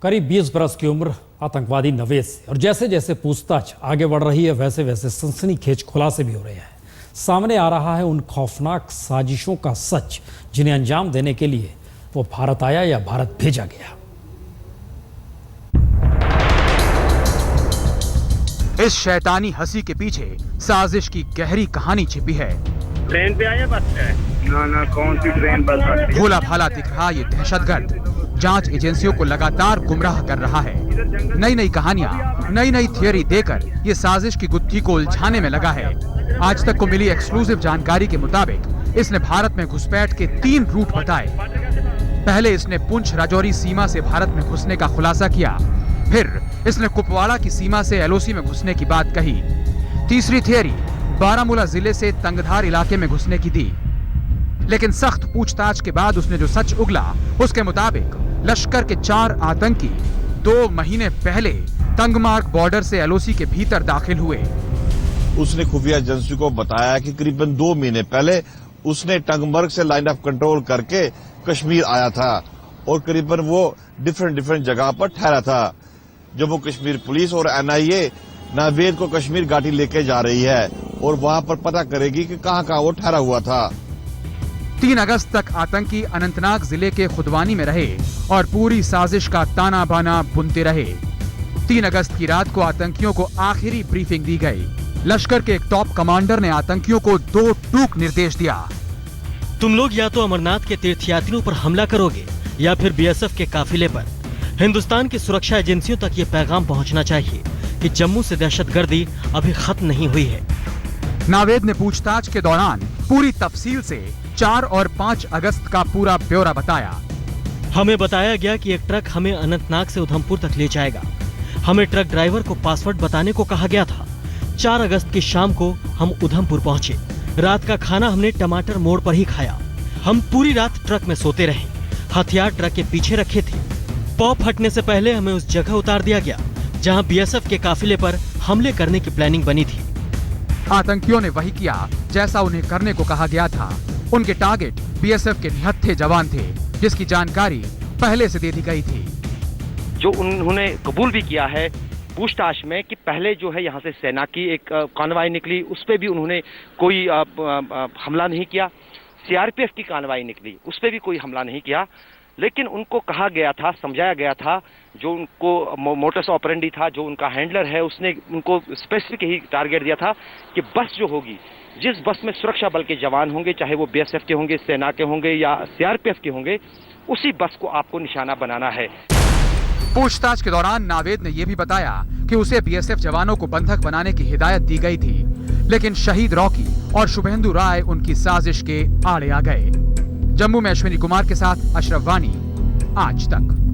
करीब 20 बरस की उम्र आतंकवादी नवेद से, और जैसे जैसे पूछताछ आगे बढ़ रही है वैसे वैसे सनसनीखेज खुलासे भी हो रहे हैं। सामने आ रहा है उन खौफनाक साजिशों का सच जिन्हें अंजाम देने के लिए वो भारत आया या भारत भेजा गया। इस शैतानी हंसी के पीछे साजिश की गहरी कहानी छिपी है। ट्रेन पे आया बस पे? ना कौन सी ट्रेन बस? भोला भाला दिख रहा ये दहशतगर्द जांच एजेंसियों को लगातार गुमराह कर रहा है। नई नई कहानियां, नई नई थियरी देकर ये साजिश की गुत्थी को उलझाने में लगा है। आज तक को मिली एक्सक्लूसिव जानकारी के मुताबिक इसने भारत में घुसपैठ के 3 रूट बताए। पहले इसने पुंछ राजौरी सीमा से भारत में घुसने का खुलासा किया, फिर इसने कुपवाड़ा की सीमा से एलओसी में घुसने की बात कही। तीसरी थियरी बारामूला जिले से तंगधार इलाके में घुसने की दी, लेकिन सख्त पूछताछ के बाद उसने जो सच उगला उसके मुताबिक लश्कर के 4 आतंकी 2 महीने पहले तंगमार्ग बॉर्डर से एलओसी के भीतर दाखिल हुए। उसने खुफिया एजेंसी को बताया कि करीबन 2 महीने पहले उसने टंगमर्ग से लाइन ऑफ कंट्रोल करके कश्मीर आया था और करीबन वो डिफरेंट जगह पर ठहरा था। जम्मू कश्मीर पुलिस और एनआईए नावेद को कश्मीर घाटी लेके जा रही है और वहां पर पता करेगी कि कहां वो ठहरा हुआ था। 3 अगस्त तक आतंकी अनंतनाग जिले के खुदवानी में रहे और पूरी साजिश का ताना बाना बुनते रहे। 3 अगस्त की रात को आतंकियों को आखिरी ब्रीफिंग दी गई। लश्कर के एक टॉप कमांडर ने आतंकियों को 2 टूक निर्देश दिया। तुम लोग या तो अमरनाथ के तीर्थयात्रियों पर हमला करोगे या फिर बीएसएफ के काफिले पर। हिंदुस्तान की सुरक्षा एजेंसियों तक ये पैगाम पहुंचना चाहिए कि जम्मू से दहशतगर्दी अभी खत्म नहीं हुई है। नावेद ने पूछताछ के दौरान पूरी तफसील से 4 और 5 अगस्त का पूरा ब्यौरा बताया। हमें बताया गया कि एक ट्रक हमें अनंतनाग से उधमपुर तक ले जाएगा। हमें ट्रक ड्राइवर को पासवर्ड बताने को कहा गया था। 4 अगस्त की शाम को हम उधमपुर पहुंचे। रात का खाना हमने टमाटर मोड़ पर ही खाया। हम पूरी रात ट्रक में सोते रहे। हथियार ट्रक के पीछे रखे थे। पॉप हटने से पहले हमें उस जगह उतार दिया गया जहां बीएसएफ के काफिले पर हमले करने की प्लानिंग बनी थी। आतंकियों ने वही किया जैसा उन्हें करने को कहा गया था। उनके टारगेट बीएसएफ के निहत्थे जवान थे, जिसकी जानकारी पहले से दे दी गई थी। जो उन्होंने कबूल भी किया है पूछताछ में कि पहले जो है यहाँ से सेना की एक कानवाई निकली, उस पर भी उन्होंने कोई हमला नहीं किया। सीआरपीएफ की कानवाई निकली, उस पर भी कोई हमला नहीं किया। लेकिन उनको कहा गया था, समझाया गया था, जो उनको मोटस ऑपरेंडी था, जो उनका हैंडलर है, उसने उनको स्पेसिफिक ही टारगेट दिया था कि बस जो होगी, जिस बस में सुरक्षा बल के जवान होंगे, चाहे वो बीएसएफ के होंगे, सेना के होंगे या सीआरपीएफ के होंगे, उसी बस को आपको निशाना बनाना है। पूछताछ के दौरान नावेद ने यह भी बताया कि उसे बीएसएफ जवानों को बंधक बनाने की हिदायत दी गई थी, लेकिन शहीद रॉकी और शुभेंदु राय उनकी साजिश के आड़े आ गए। जम्मू में अश्विनी कुमार के साथ अशरफ वानी, आज तक।